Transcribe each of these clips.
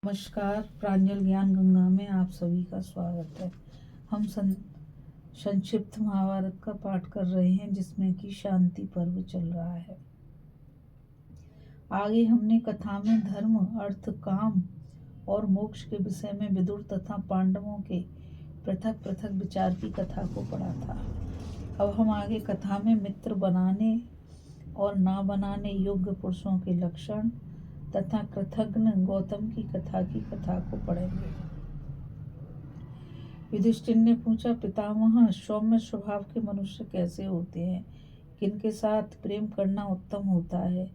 नमस्कार। प्रांजल ज्ञान गंगा में आप सभी का स्वागत है। हम संक्षिप्त महाभारत का पाठ कर रहे हैं, जिसमें कि शांति पर्व चल रहा है। आगे हमने कथा में धर्म, अर्थ, काम और मोक्ष के विषय में विदुर तथा पांडवों के पृथक पृथक विचार की कथा को पढ़ा था। अब हम आगे कथा में मित्र बनाने और ना बनाने योग्य पुरुषों के लक्षण तथा कृतघ्न गौतम की कथा को पढ़ेंगे। युधिष्ठिर ने पूछा, पितामह, सौम्य स्वभाव के मनुष्य कैसे होते हैं? किनके साथ प्रेम करना उत्तम होता है?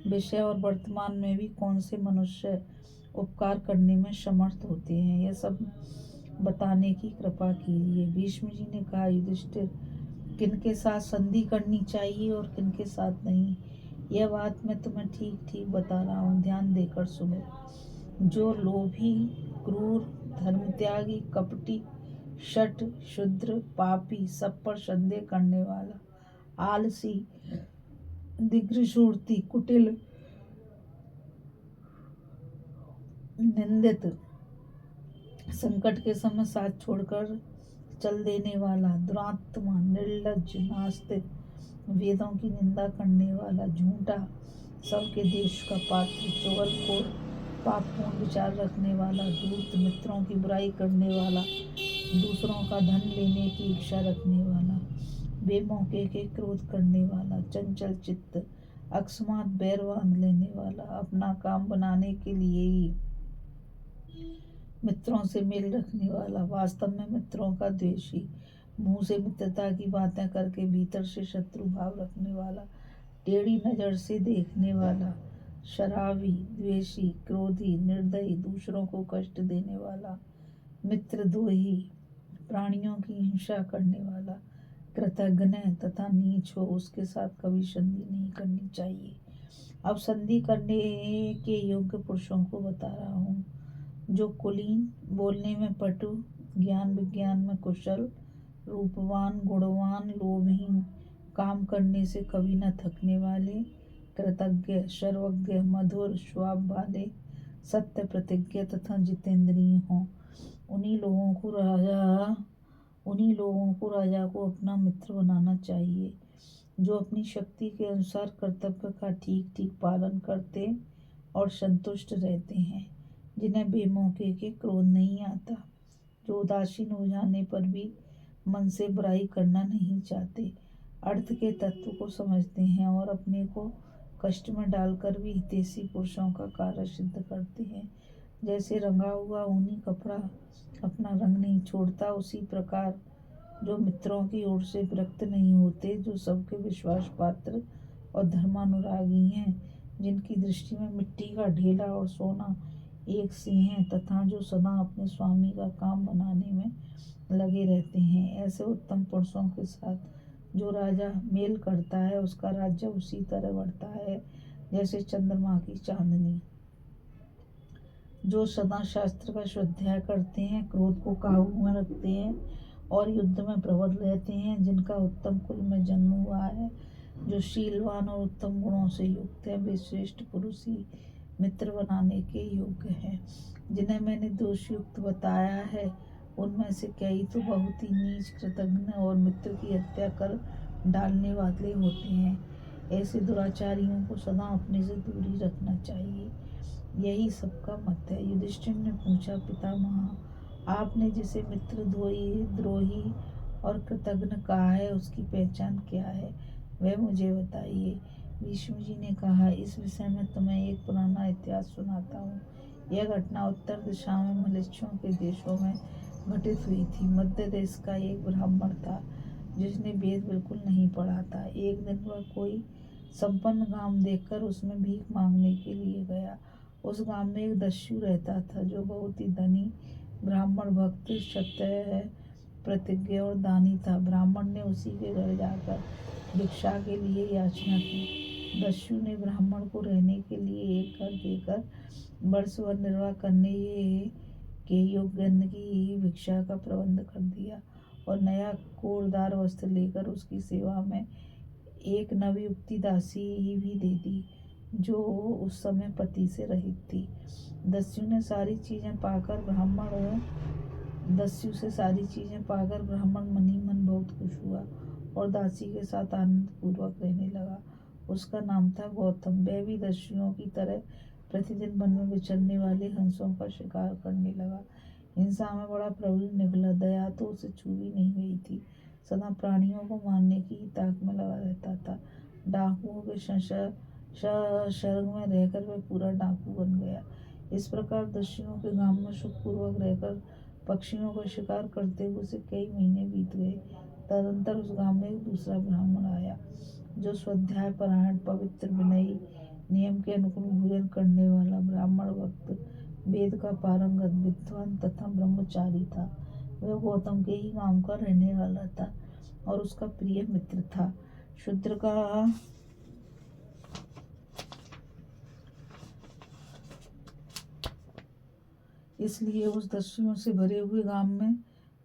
विषय और वर्तमान में भी कौन से मनुष्य उपकार करने में समर्थ होते हैं? यह सब बताने की कृपा कीजिए। भीष्म जी ने कहा, युधिष्ठिर, किनके साथ संधि करनी चाहिए और किनके साथ नहीं, यह बात मैं तुम्हें ठीक ठीक बता रहा हूँ, ध्यान देकर सुनो। जो लोभी, क्रूर, धर्मत्यागी, कपटी, शठ, शुद्र, पापी, सब पर संदेह करने वाला, आलसी, दिग्सूर्ति, कुटिल, निंदित, संकट के समय साथ छोड़कर चल देने वाला, दुरात्मा, निर्लज्ज, नास्तिक, वेदों की निंदा करने वाला, झूठा, सबके देश का पात्र, चुगलखोर, पापपूर्ण विचार रखने वाला, धूर्त, मित्रों की बुराई करने वाला, दूसरों का धन लेने की इच्छा रखने वाला, बेमौके के क्रोध करने वाला, चंचल चित्त, अकस्मात बैर बांध लेने वाला, अपना काम बनाने के लिए ही मित्रों से मेल रखने वाला, वास्तव में मित्रों का द्वेषी, मुंह से मित्रता की बातें करके भीतर से शत्रु भाव रखने वाला, टेढ़ी नजर से देखने वाला, शराबी, द्वेषी, क्रोधी, निर्दयी, दूसरों को कष्ट देने वाला, मित्रद्रोही, प्राणियों की हिंसा करने वाला, कृतघ्न तथा नीच हो, उसके साथ कभी संधि नहीं करनी चाहिए। अब संधि करने के योग्य पुरुषों को बता रहा हूँ। जो कुलीन, बोलने में पटु, ज्ञान विज्ञान में कुशल, रूपवान, गुणवान, लोभहीन, काम करने से कभी न थकने वाले, कृतज्ञ, सर्वज्ञ, मधुर स्वभाव वाले, सत्य प्रतिज्ञ तथा जितेंद्रिय हों, उन्हीं लोगों को राजा को अपना मित्र बनाना चाहिए। जो अपनी शक्ति के अनुसार कर्तव्य का ठीक ठीक पालन करते और संतुष्ट रहते हैं, जिन्हें बेमौके के क्रोध नहीं आता, जो उदासीन हो जाने पर भी मन से बुराई करना नहीं चाहते, अर्थ के तत्व को समझते हैं और अपने को कष्ट में डालकर भी हितैषी पुरुषों का कार्य सिद्ध करते हैं। जैसे रंगा हुआ ऊनी कपड़ा अपना रंग नहीं छोड़ता, उसी प्रकार जो मित्रों की ओर से विरक्त नहीं होते, जो सबके विश्वास पात्र और धर्मानुरागी हैं, जिनकी दृष्टि में मिट्टी का ढेला और सोना एक से हैं, तथा जो सदा अपने स्वामी का काम बनाने में लगे रहते हैं, ऐसे उत्तम पुरुषों के साथ जो राजा मेल करता है, उसका राज्य उसी तरह बढ़ता है जैसे चंद्रमा की चांदनी। जो सदा शास्त्र का स्वाध्याय करते हैं, क्रोध को काबू में रखते हैं और युद्ध में प्रबल रहते हैं, जिनका उत्तम कुल में जन्म हुआ है, जो शीलवान और उत्तम गुणों से युक्त है, वे श्रेष्ठ पुरुष ही मित्र बनाने के योग्य हैं। जिन्हें मैंने दोषयुक्त बताया है, उनमें से कई तो बहुत ही नीच, कृतघ्न और मित्र की हत्या कर डालने वाले होते हैं। ऐसे दुराचारियों को सदा अपने से दूरी रखना चाहिए। यही सबका मत है। युधिष्ठिर ने पूछा, पितामह, आपने जिसे मित्र द्रोही और कृतघ्न कहा है, उसकी पहचान क्या है, वह मुझे बताइए। भीष्म जी ने कहा, इस विषय में तुम्हें एक पुराना इतिहास सुनाता हूँ। यह घटना उत्तर दिशा में मलेच्छों के देशों में घटित हुई थी। मध्य देश का एक ब्राह्मण था, जिसने वेद बिल्कुल नहीं पढ़ा था। एक दिन वह कोई संपन्न गांव देखकर उसमें भीख मांगने के लिए गया। उस गांव में एक दस्यु रहता था, जो बहुत ही धनी, ब्राह्मण भक्त, सत्य प्रतिज्ञ और दानी था। ब्राह्मण ने उसी के घर जाकर भिक्षा के लिए याचना की। दस्यु ने ब्राह्मण को रहने के लिए एक घर देकर वर्ष भर निर्वाह करने के योग्य अन्न की भिक्षा का प्रबंध कर दिया और नया कोरदार वस्त्र लेकर उसकी सेवा में एक नवयुक्ति दासी ही भी दे दी। जो उस समय पति से रहित थी। दस्यु ने सारी चीजें पाकर ब्राह्मण दस्यु से सारी चीजें पाकर ब्राह्मण मनी मन बहुत खुश हुआ और दासी के साथ आनंद पूर्वक रहने लगा। उसका नाम था गौतम। वह भी दस्युओं की तरह प्रतिदिन वन में विचरने वाले हंसों का शिकार करने लगा। हिंसा में बड़ा प्रवीण निकला। दया तो उसे छू भी नहीं गई थी। सदा प्राणियों को मारने की ही ताक में लगा रहता था। डाकुओं के शर्ग में रहकर वह पूरा डाकू बन गया। इस प्रकार दस्युओं के गांव में सुखपूर्वक रहकर पक्षियों का शिकार करते हुए उसे कई महीने बीत गए। तदंतर उस गांव में एक दूसरा ब्राह्मण आया, जो स्वाध्याय परायण, पवित्र, विनयी, नियम के अनुकूल भोजन करने वाला ब्राह्मण भक्त, वेद का पारंगत, विद्वान तथा ब्रह्मचारी था। वह गौतम के ही गांव का रहने वाला था और उसका प्रिय मित्र था। शूद्र का इसलिए उस दस्युओं से भरे हुए गांव में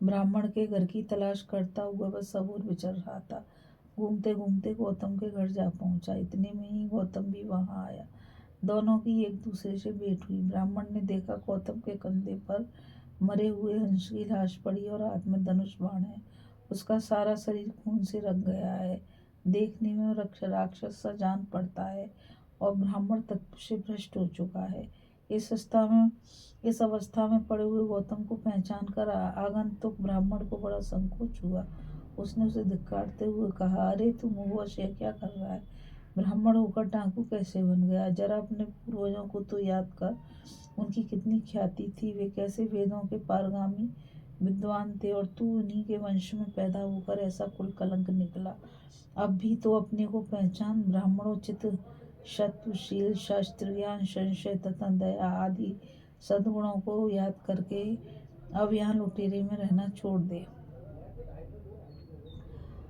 ब्राह्मण के घर की तलाश करता हुआ वह सब ओर विचर रहा था। घूमते घूमते गौतम के घर जा पहुंचा। इतने में ही गौतम भी वहां आया। दोनों की एक दूसरे से भेंट हुई। ब्राह्मण ने देखा गौतम के कंधे पर मरे हुए हंस की लाश पड़ी और हाथ में धनुष बाण है। उसका सारा शरीर खून से रंग गया है। देखने में राक्षस सा जान पड़ता है और ब्राह्मण तत्व से भ्रष्ट हो चुका है। इस अवस्था में पड़े हुए गौतम को पहचान कर आगंतुक ब्राह्मण को बड़ा संकोच हुआ। उसने उसे धिक्कारते हुए कहा, अरे तू मुँहवश यह क्या कर रहा है? ब्राह्मण होकर डाकू कैसे बन गया? जरा अपने पूर्वजों को तो याद कर। उनकी कितनी ख्याति थी, वे कैसे वेदों के पारगामी विद्वान थे, और तू उन्हीं के वंश में पैदा होकर ऐसा कुल कलंक निकला। अब भी तो अपने को पहचान। ब्राह्मणोचित शत्रुशील, शास्त्र ज्ञान, संशय तथा दया आदि सद्गुणों को याद करके अब यहाँ लुटेरे में रहना छोड़ दे।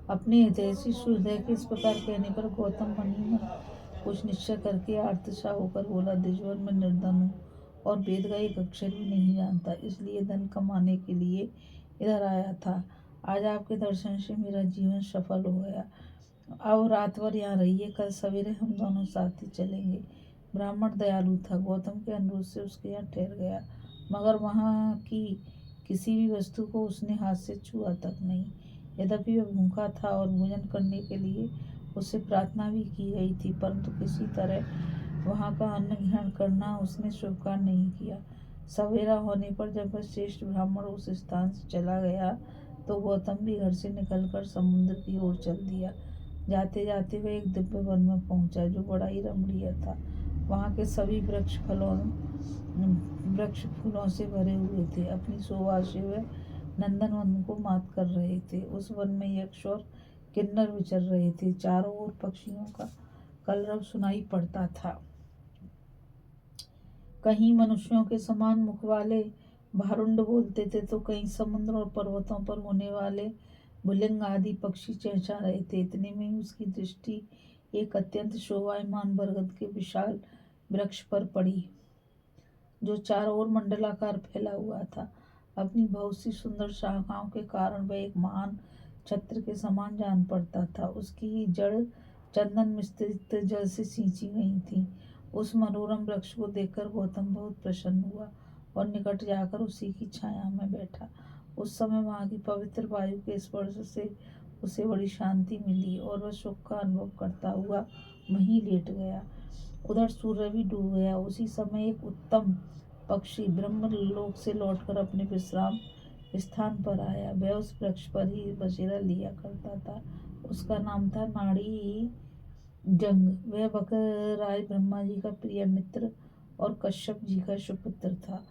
अपने हितैषी सुहृदय के इस प्रकार कहने पर गौतम मन ही मन कुछ निश्चय करके आर्तसा होकर बोला, द्विजवर में निर्धन हूँ और वेद का एक अक्षर भी नहीं जानता, इसलिए धन कमाने के लिए इधर आया था। आज आपके दर्शन से मेरा जीवन सफल हो गया। अब रात भर यहाँ रहिए, कल सवेरे हम दोनों साथ ही चलेंगे। ब्राह्मण दयालु था। गौतम के अनुरोध से उसके यहाँ ठहर गया, मगर वहाँ की किसी भी वस्तु को उसने हाथ से छुआ तक नहीं। यद्यपि वह भूखा था और भोजन करने के लिए उससे प्रार्थना भी की गई थी, परंतु किसी तरह वहाँ का अन्न ग्रहण करना उसने स्वीकार नहीं किया। सवेरा होने पर जब वह श्रेष्ठ ब्राह्मण उस स्थान से चला गया तो गौतम भी घर से निकलकर समुद्र की ओर चल दिया। जाते जाते वह एक दिव्य वन में पहुंचा, जो बड़ा ही रमणीय था। वहाँ के सभी वृक्ष फूलों से भरे हुए थे। अपनी शोभा से वह नंदन वन को मात कर रहे थे। उस वन में यक्ष और किन्नर विचर रहे थे। चारों ओर पक्षियों का कलरव सुनाई पड़ता था। कहीं मनुष्यों के समान मुख वाले भारुंड बोलते थे, तो कहीं समुद्र और पर्वतों पर होने वाले भुलिंग आदि पक्षी चहचहा रहे थे। इतने में ही उसकी दृष्टि एक अत्यंत शोभायमान बरगद के विशाल वृक्ष पर पड़ी, जो चारों ओर मंडलाकार फैला हुआ था। अपनी बहुत सी सुंदर शाखाओं के कारण वह एक महान छत्र के समान जान पड़ता था। उसकी जड़ चंदन मिश्रित जल से सींची गई थी। उस मनोरम वृक्ष को देखकर गौतम बहुत प्रसन्न हुआ और निकट जाकर उसी की छाया में बैठा। उस समय वहाँ की पवित्र वायु के स्पर्श से उसे बड़ी शांति मिली और वह सुख का अनुभव करता हुआ वहीं लेट गया। उधर सूर्य भी डूब गया। उसी समय एक उत्तम पक्षी ब्रह्मलोक से लौटकर अपने विश्राम स्थान पर आया। वह उस वृक्ष पर ही बसेरा लिया करता था। उसका नाम था नाड़ी जंग। वह बकराय ब्रह्मा जी का प्रिय मित्र और कश्यप जी का सुपुत्र था।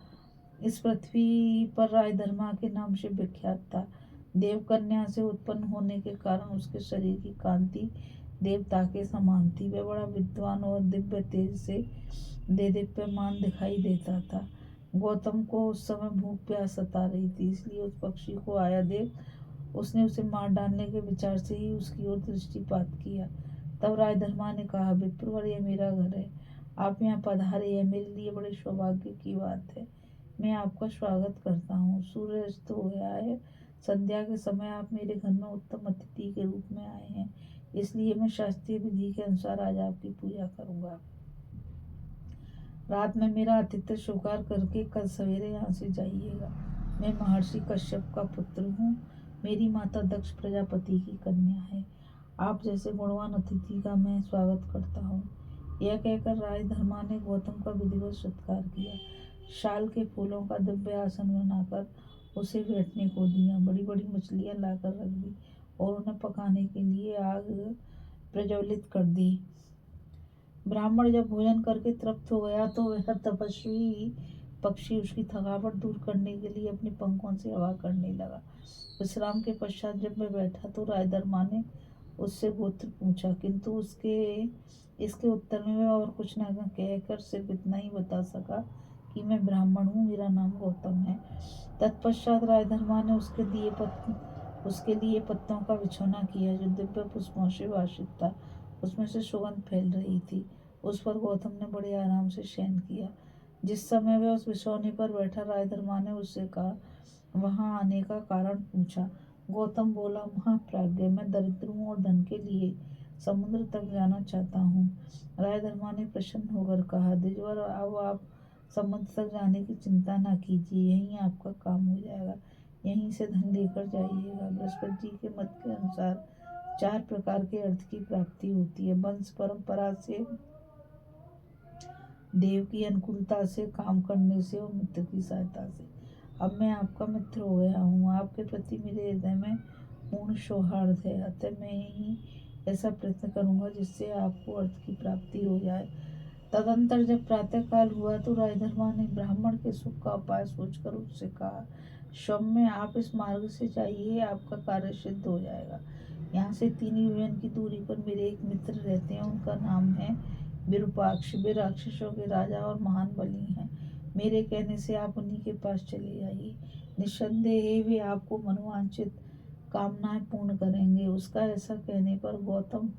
इस पृथ्वी पर रायधर्मा के नाम से विख्यात था। देवकन्या से उत्पन्न होने के कारण उसके शरीर की कांति देवता के समान थी। वह बड़ा विद्वान और दिव्य तेज से देदीप्यमान दिखाई देता था। गौतम को उस समय भूख प्यास सता रही थी, इसलिए उस पक्षी को आया देख उसने उसे मार डालने के विचार से ही उसकी ओर दृष्टिपात किया। तब रायधर्मा ने कहा, विप्रवर, यह मेरा घर है, आप यहाँ पधारे, यह मेरे लिए बड़े सौभाग्य की बात है। मैं आपका स्वागत करता हूँ। सूर्य अस्त हो गया है। संध्या के समय आप मेरे घर में उत्तम अतिथि के रूप में आए हैं, इसलिए मैं शास्त्रीय विधि के अनुसार आज आपकी पूजा करूँगा। रात में मेरा आतिथ्य स्वीकार करके कल सवेरे यहाँ से जाइएगा। मैं महर्षि कश्यप का पुत्र हूँ। मेरी माता दक्ष प्रजापति की कन्या है। आप जैसे गुणवान अतिथि का मैं स्वागत करता हूँ। यह कहकर राय धर्मा ने गौतम का विधिवत सत्कार किया। शाल के फूलों का दिव्य आसन बनाकर उसे बैठने को दिया। बड़ी बड़ी मछलियाँ लाकर रख दी और उन्हें पकाने के लिए आग प्रज्वलित कर दी। ब्राह्मण जब भोजन करके तृप्त हो गया तो वह तपस्वी पक्षी उसकी थकावट दूर करने के लिए अपने पंखों से हवा करने लगा। विश्राम के पश्चात जब मैं बैठा तो रायधर्मा ने उससे गोत्र पूछा, किंतु इसके उत्तर में वह और कुछ न कहकर सिर्फ इतना ही बता सका कि मैं ब्राह्मण हूँ, मेरा नाम गौतम है। तत्पश्चात रायधर्मा ने उसके लिए पत्तों का बिछौना किया जो दिव्य पुष्पों से वासित था। उसमें से सुगंध फैल रही थी। उस पर गौतम ने बड़े आराम से शयन किया। जिस समय वह उस बिछौने पर बैठा, रायधर्मा ने उससे कहा, वहां आने का कारण पूछा। गौतम बोला, महाप्राज्ञ, मैं दरिद्र हूँ और धन के लिए समुद्र तक जाना चाहता हूँ। रायधर्मा ने प्रसन्न होकर कहा, द्विजवर, अब आप समुद्र तक जाने की चिंता न कीजिए, यहीं आपका काम हो जाएगा। यहीं से धन लेकर जाइएगा। बृहस्पति जी के मत के अनुसार 4 प्रकार के अर्थ की प्राप्ति होती है। वंश परंपरा से, देव की अनुकूलता से, काम करने से और मित्र की सहायता से। अब मैं आपका मित्र हो गया हूँ। आपके प्रति मेरे हृदय में पूर्ण सौहार्द है। अतः मैं ही ऐसा प्रयत्न करूँगा जिससे आपको अर्थ की प्राप्ति हो जाए। तदंतर जब प्रातः काल हुआ तो रायधर्मा ने ब्राह्मण के सुख का उपाय सोचकर उससे कहा, सौम्य, आप इस मार्ग से जाइए, आपका कार्य सिद्ध हो जाएगा। यहाँ से 3 योजन की दूरी पर मेरे एक मित्र रहते हैं। उनका नाम है विरूपाक्ष। वे राक्षसों के राजा और महान बली हैं। मेरे कहने से आप उन्हीं के पास चले जाइए। निस्संदेह वे आपको मनोवांछित कामनाएं पूर्ण करेंगे। उसका ऐसा कहने पर गौतम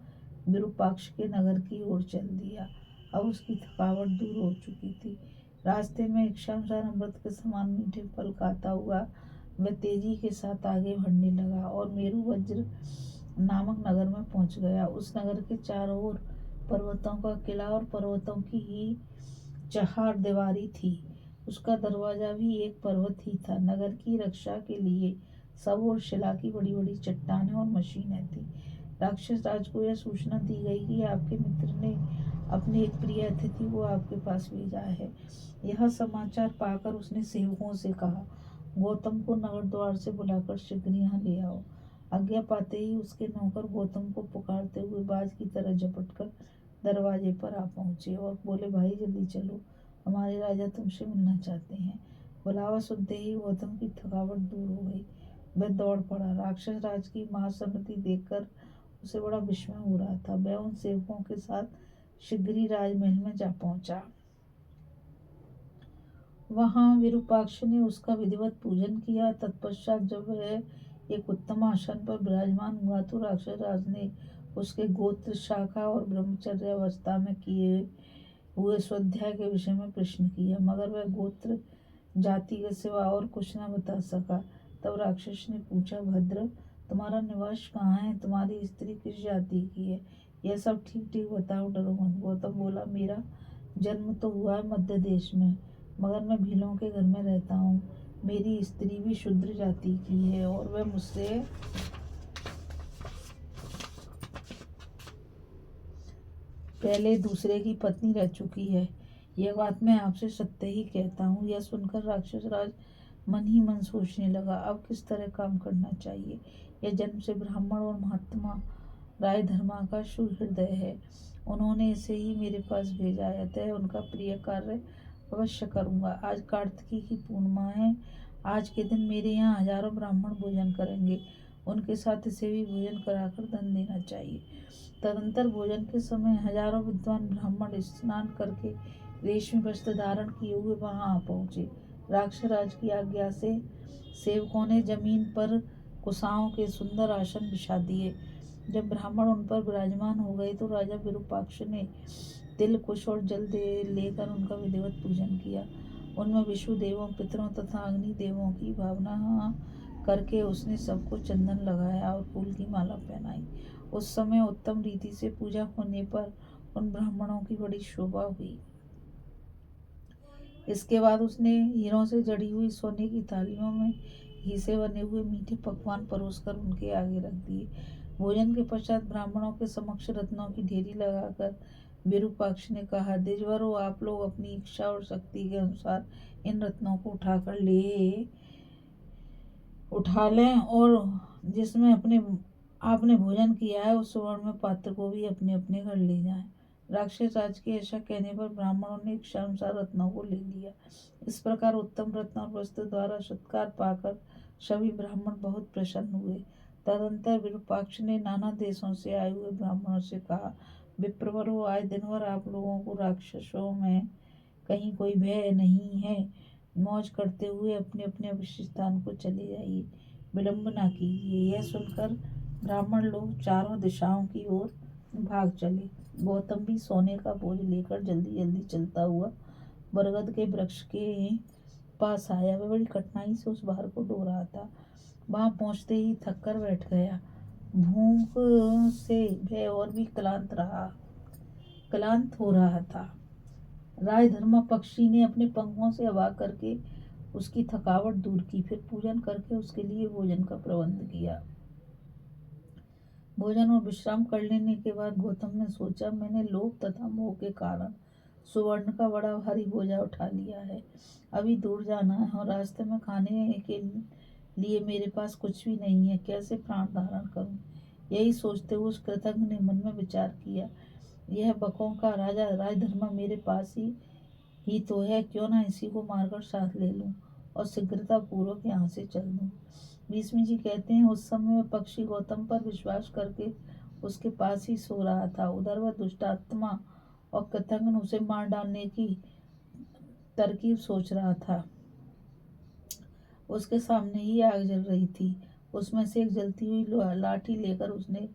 विरूपाक्ष के नगर की ओर चल दिया। अब उसकी थकावट दूर हो चुकी थी। रास्ते में इच्छानुसार अमृत के समान मीठे फल खाता हुआ वह तेजी के साथ आगे बढ़ने लगा और मेरु वज्र नामक नगर में पहुंच गया। उस नगर के चारों ओर पर्वतों का किला और पर्वतों की ही चहार दीवारी थी। उसका दरवाजा भी एक पर्वत ही था। नगर की रक्षा के लिए सब ओर शिला की बड़ी बड़ी चट्टानें और मशीनें थी। राक्षस राज को यह सूचना दी गई कि आपके मित्र ने अपने एक प्रिय अतिथि को आपके पास भेजा है। यह समाचार पाकर उसने सेवकों से कहा, गौतम को नगर द्वार से बुलाकर शीघ्र यहाँ ले आओ। आज्ञा पाते ही उसके नौकर गौतम को पुकारते हुए बाज की तरह झपट कर दरवाजे पर आ पहुंचे और बोले, भाई जल्दी चलो, हमारे राजा तुमसे मिलना चाहते हैं। बुलावा सुनते ही गौतम की थकावट दूर हो गई। वह दौड़ पड़ा। राक्षस राज की महासम्मति देखकर उसे बड़ा विस्मय हो रहा था। वह उन सेवकों के साथ शीघ्र ही राजमहल में जा पहुंचा। वहां विरूपाक्ष ने उसका विधिवत पूजन किया। तत्पश्चात जब वह एक उत्तम आसन पर विराजमान हुआ तो राक्षस राज ने उसके गोत्र, शाखा और ब्रह्मचर्य अवस्था में किए हुए स्वाध्याय के विषय में प्रश्न किया, मगर वह गोत्र जाति के सिवा और कुछ न बता सका। तब राक्षस ने पूछा, भद्र, तुम्हारा निवास कहाँ है? तुम्हारी स्त्री किस जाति की है? यह सब ठीक ठीक बताओ, डरो मत। गौतम बोला, मेरा जन्म तो हुआ है मध्य देश में, मगर मैं भीलों के घर में रहता हूँ। मेरी स्त्री भी शूद्र जाति की है और वह मुझसे पहले दूसरे की पत्नी रह चुकी है। यह बात मैं आपसे सत्य ही कहता हूँ। यह सुनकर राक्षस राज मन ही मन सोचने लगा, अब किस तरह काम करना चाहिए। यह जन्म से ब्राह्मण और महात्मा राय धर्मा का सुहृदय है। उन्होंने इसे ही मेरे पास भेजा है, अतः उनका प्रिय कार्य अवश्य करूँगा। आज कार्तिकी की पूर्णिमा है। आज के दिन मेरे यहाँ हजारों ब्राह्मण भोजन करेंगे। उनके साथ इसे भी भोजन कराकर धन देना चाहिए। तदंतर भोजन के समय हजारों विद्वान ब्राह्मण स्नान करके रेशमी वस्त्र धारण किए हुए वहां आ पहुंचे। राक्षस राज की आज्ञा से सेवकों ने जमीन पर कुशाओं के सुंदर आसन बिछा दिए। जब ब्राह्मण उन पर विराजमान हो गए तो राजा विरूपाक्ष ने तिल, कुश और जल लेकर उनका विधिवत पूजन किया। उनमें विष्णु देवों, पितरों तथा अग्नि देवों की भावना करके उसने सबको चंदन लगाया और फूल की माला पहनाई। उस समय उत्तम रीति से पूजा होने पर उन ब्राह्मणों की बड़ी शोभा हुई। इसके बाद उसने हीरों से जड़ी हुई सोने की थालियों में घी से बने हुए मीठे पकवान परोसकर उनके आगे रख दिए। भोजन के पश्चात ब्राह्मणों के समक्ष रत्नों की ढेरी लगाकर विरूपाक्ष ने कहा, देजवरों, आप लोग अपनी इच्छा और शक्ति के अनुसार इन रत्नों को उठा लें और जिसमें आपने भोजन किया है उस स्वर्ण में पात्र को भी अपने अपने घर ले जाएं। राक्षस राज के ऐसा कहने पर ब्राह्मणों ने इच्छा अनुसार रत्नों को ले लिया। इस प्रकार उत्तम रत्न और वस्त्र द्वारा सत्कार पाकर सभी ब्राह्मण बहुत प्रसन्न हुए। तदंतर विरूपाक्ष ने नाना देशों से आए हुए ब्राह्मणों से कहा, विप्रवरों, आज दिन भर आप लोगों को राक्षसों में कहीं कोई भय नहीं है। मौज करते हुए अपने अपने अवशिष्ट स्थान को चले जाइए, विलंब ना कीजिए। यह सुनकर ब्राह्मण लोग चारों दिशाओं की ओर भाग चले। गौतम भी सोने का बोझ लेकर जल्दी जल्दी चलता हुआ बरगद के वृक्ष के पास आया। वह बड़ी कठिनाई से उस भार को ढो रहा था। वहां पहुंचते ही थक कर बैठ गया। भूख से वह और भी क्लांत हो रहा था। राजधर्मा पक्षी ने अपने पंखों से हवा करके उसकी थकावट दूर की, फिर पूजन करके उसके लिए भोजन का प्रबंध किया। भोजन और विश्राम कर लेने के बाद गौतम ने सोचा, मैंने लोभ तथा मोह के कारण सुवर्ण का बड़ा भारी बोझा उठा लिया है। अभी दूर जाना है और रास्ते में खाने के लिए मेरे पास कुछ भी नहीं है। कैसे प्राण धारण करूं? यही सोचते हुए उस कृतज्ञ ने मन में विचार किया, यह बकों का राजा राजधर्मा मेरे पास ही तो है, क्यों ना इसी को मारकर साथ ले लूं और शीघ्रता पूर्वक यहाँ से चल दूं। भीष्म जी कहते हैं, उस समय वह पक्षी गौतम पर विश्वास करके उसके पास ही सो रहा था। उधर वह दुष्टात्मा और कृतघ्न उसे मार डालने की तरकीब सोच रहा था। उसके सामने ही आग जल रही थी। उसमें से एक जलती हुई लाठी लेकर उसने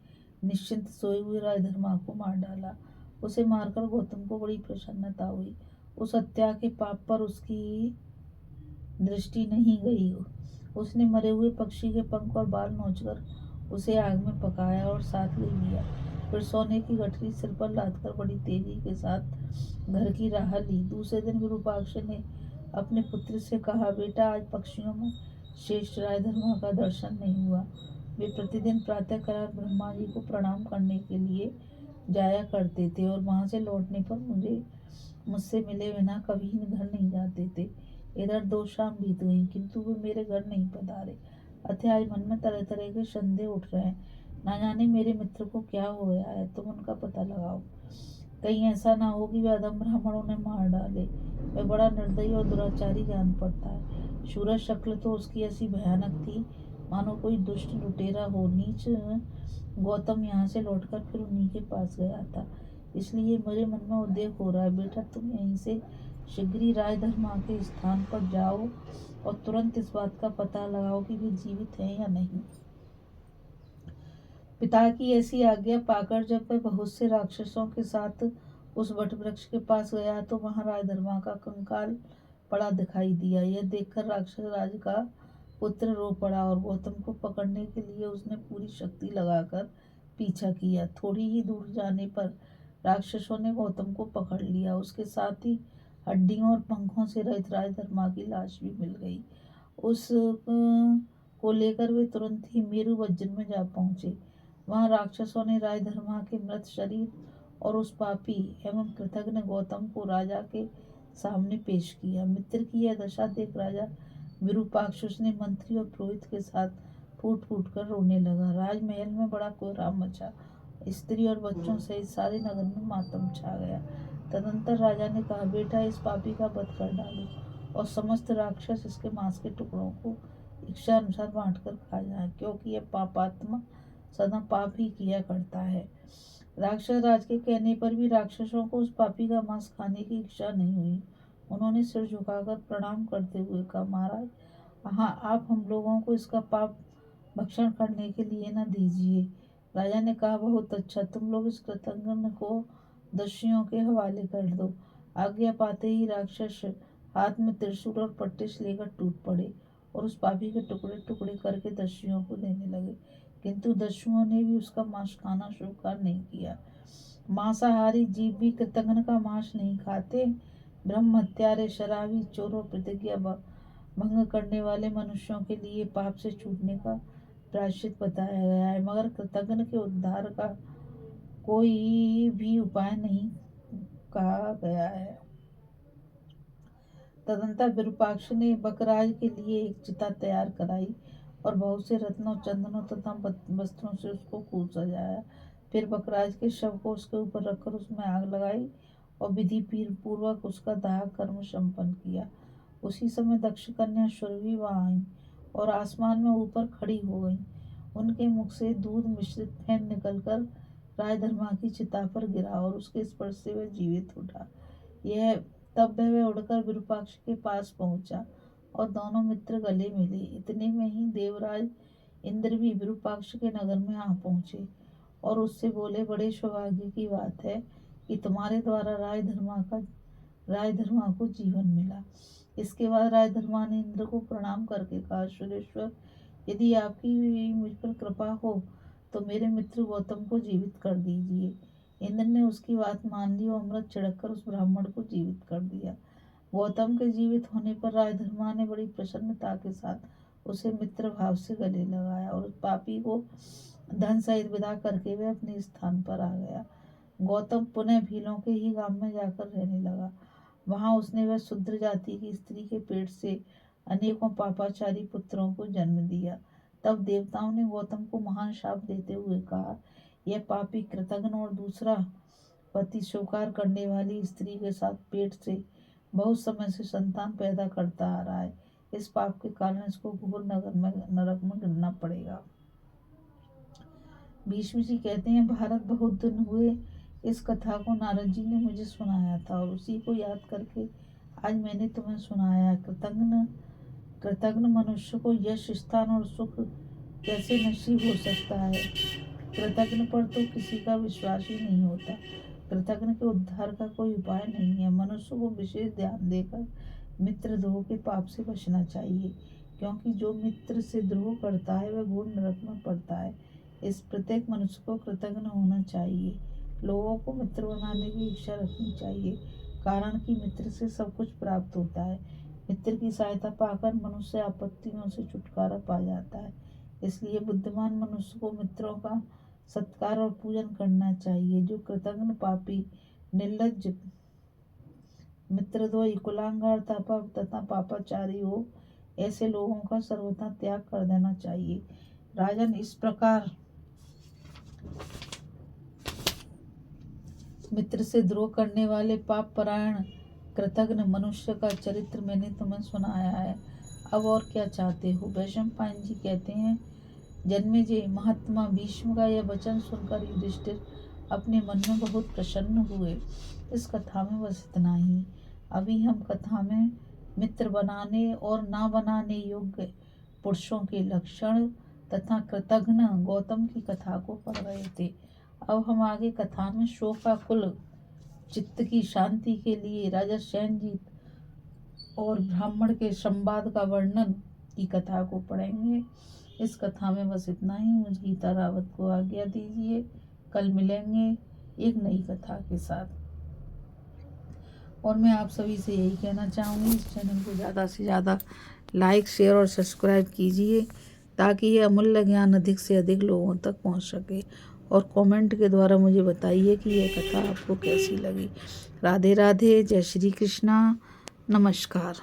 निश्चिंत सोए हुए राजधर्मा को मार डाला। उसे मारकर गौतम को बड़ी प्रसन्नता हुई। उस हत्या के पाप पर उसकी दृष्टि नहीं गई। उसने मरे हुए पक्षी के पंख और बाल नोचकर उसे आग में पकाया और साथ ले लिया। फिर सोने की गठरी सिर पर लादकर बड़ी तेजी के साथ घर की राह ली। दूसरे दिन विरूपाक्ष ने अपने पुत्र से कहा, बेटा, आज पक्षियों में श्रेष्ठ राजधर्मा का दर्शन नहीं हुआ। वे प्रतिदिन प्रातःकाल ब्रह्मा जी को प्रणाम करने के लिए जाया करते थे और वहां से लौटने पर मुझसे मिले बिना कभी घर नहीं जाते थे। इधर 2 शाम बीत गई किंतु वे मेरे घर नहीं पधारे। अतः आज मन में तरह तरह के संदेह उठ रहे हैं। ना जाने मेरे मित्र को क्या हो गया है, तुम उनका पता लगाओ। कहीं ऐसा ना हो कि वे अधम ब्राह्मणों ने मार डाले। वह बड़ा निर्दयी और दुराचारी जान पड़ता है। सूरज शक्ल तो उसकी ऐसी भयानक थी मानो कोई दुष्ट लुटेरा हो। नीच गौतम यहाँ से लौटकर फिर उन्हीं के पास गया था, इसलिए मेरे मन में उद्वेग हो रहा है। बेटा, तुम यहीं से शीघ्र ही राजधर्मा के स्थान पर जाओ और तुरंत इस बात का पता लगाओ कि वे जीवित हैं या नहीं। पिता की ऐसी आज्ञा पाकर जब वह बहुत से राक्षसों के साथ उस वट वृक्ष के पास गया तो वहां राजधर्मा का कंकाल पड़ा दिखाई दिया। यह देखकर राक्षस राज का पुत्र रो पड़ा और गौतम को पकड़ने के लिए उसने पूरी शक्ति लगाकर पीछा किया। थोड़ी ही दूर जाने पर राक्षसों ने गौतम को पकड़ लिया। उसके साथ ही हड्डियों और पंखों से रहित राजधर्मा की लाश भी मिल गई। उस को लेकर वे तुरंत ही मेरु वज्र में जा पहुंचे। वहां राक्षसों ने राजधर्मा के मृत शरीर और उस पापी एवं कृतघ्न गौतम को राजा के सामने पेश किया। मित्र की यह दशा देख राजा विरूपाक्ष ने मंत्री और पुरोहित के साथ फूट फूट कर रोने लगा। राजमहल में बड़ा कोहराम मचा। स्त्री और बच्चों सहित सारे नगर में मातम छा गया। तदंतर राजा ने कहा, बेटा, इस पापी का वध कर डालो और समस्त राक्षस इसके मांस के टुकड़ों को इच्छा अनुसार बांट कर खा जाए, क्योंकि यह पापात्मा सदा पाप ही किया करता है। राक्षस राज के कहने पर भी राक्षसों को उस पापी का मांस खाने की इच्छा नहीं हुई। उन्होंने सिर झुकाकर प्रणाम करते हुए कहा, महाराज, हाँ, आप हम लोगों को इसका पाप भक्षण करने के लिए न दीजिए। राजा ने कहा, बहुत अच्छा, तुम लोग इस कृतघ्न को दस्युओं के हवाले कर दो। आज्ञा पाते ही राक्षस हाथ में त्रिशूल और पट्टिश लेकर टूट पड़े और उस पापी के टुकड़े टुकड़े करके दस्युओं को देने लगे, किंतु दस्युओं ने भी उसका मांस खाना स्वीकार नहीं किया। मांसाहारी जीव भी कृतघ्न का मांस नहीं खाते। ब्रह्म हत्यारे, शराबी, चोरों, प्रतिज्ञा भंग करने वाले मनुष्यों के लिए पाप से छूटने का प्रायश्चित बताया गया है, मगर कृतघ्न के उद्धार का कोई भी उपाय नहीं कहा गया है। तदंतर विरूपाक्ष ने बकराज के लिए एक चिता तैयार कराई और बहुत से रत्नों, चंदनों तथा वस्त्रों से उसको खूब सजाया। फिर बकराज के शव को उसके ऊपर रखकर उसमें आग लगाई और विधि पूर्वक उसका दाह कर्म संपन्न किया। उसी समय दक्ष कन्या सुरभि वहां आई और आसमान में ऊपर खड़ी हो गई। उनके मुख से दूध मिश्रित फैन निकलकर राजधर्मा की चिता पर गिरा और उसके स्पर्श से वह जीवित उठा। तब वह उड़कर विरूपाक्ष के पास पहुंचा और दोनों मित्र गले मिले। इतने में ही देवराज इंद्र भी विरूपाक्ष के नगर में आ पहुंचे और उससे बोले, बड़े सौभाग्य की बात है कि तुम्हारे द्वारा राजधर्मा को जीवन मिला। इसके बाद राजधर्मा ने इंद्र को प्रणाम करके कहा, सुरेश्वर, यदि आपकी मुझ पर कृपा हो तो मेरे मित्र गौतम को जीवित कर दीजिए। इंद्र ने उसकी बात मान ली और अमृत छिड़ककर उस ब्राह्मण को जीवित कर दिया। गौतम के जीवित होने पर राजधर्मा ने बड़ी प्रसन्नता के साथ उसे मित्र भाव से गले लगाया और उस पापी को धन सहित विदा करके वह अपने स्थान पर आ गया। गौतम पुनः भीलों के ही गांव में जाकर रहने लगा। वहां उसने वह शूद्र जाति की स्त्री के पेट से अनेकों पापाचारी पुत्रों को जन्म दिया। तब देवताओं ने गौतम को महान शाप देते हुए कहा, यह पापी कृतघ्न और दूसरा पति स्वीकार करने वाली स्त्री के साथ पेट से बहुत समय से संतान पैदा करता आ रहा है। इस पाप के कारण इसको घोर नरक में गिरना पड़ेगा। भीष्म जी कहते हैं, भारत बहुत दिन हुए इस कथा को नारद जी ने मुझे सुनाया था और उसी को याद करके आज मैंने तुम्हें सुनाया। कृतघ्न मनुष्य को यश, स्थान और सुख कैसे नसीब हो सकता है? कृतघ्न पर तो किसी का विश्वास ही नहीं होता। कृतघ्न के उद्धार का कोई उपाय नहीं है। मनुष्य को विशेष ध्यान देकर मित्रद्रोह के पाप से बचना चाहिए, क्योंकि जो मित्र से द्रोह करता है वह घोर नरक में पड़ता है। इस प्रत्येक मनुष्य को कृतघ्न होना चाहिए। लोगों को मित्र बनाने की इच्छा रखनी चाहिए, कारण कि मित्र से सब कुछ प्राप्त होता है। मित्र की सहायता पाकर मनुष्य आपत्तियों से छुटकारा पा जाता है। इसलिए बुद्धिमान मनुष्य को मित्रों का सत्कार और पूजन करना चाहिए। जो कृतघ्न, पापी, निर्लज्ज, मित्रद्रोही, कुलांगार तथा पापाचारी हो, ऐसे लोगों का सर्वथा त्याग कर देना चाहिए। राजन, इस प्रकार मित्र से द्रोह करने वाले पाप परायण कृतघ्न मनुष्य का चरित्र मैंने तुम्हें सुनाया है। अब और क्या चाहते हो? वैशंपायन जी कहते हैं, जन्मेजय महात्मा भीष्म का यह वचन सुनकर युधिष्ठिर अपने मन में बहुत प्रसन्न हुए। इस कथा में बस इतना ही। अभी हम कथा में मित्र बनाने और ना बनाने योग्य पुरुषों के लक्षण तथा कृतघ्न गौतम की कथा को पढ़ रहे थे। अब हम आगे कथा में शोकाकुल चित्त की शांति के लिए राजा सैंजीत और ब्राह्मण के संवाद का वर्णन की कथा को पढ़ेंगे। इस कथा में बस इतना ही। मुझ गीता रावत को आज्ञा दीजिए। कल मिलेंगे एक नई कथा के साथ। और मैं आप सभी से यही कहना चाहूँगी, इस चैनल को ज़्यादा से ज़्यादा लाइक, शेयर और सब्सक्राइब कीजिए, ताकि ये अमूल्य ज्ञान अधिक से अधिक लोगों तक पहुँच सके। और कमेंट के द्वारा मुझे बताइए कि यह कथा आपको कैसी लगी। राधे राधे, जय श्री कृष्णा, नमस्कार।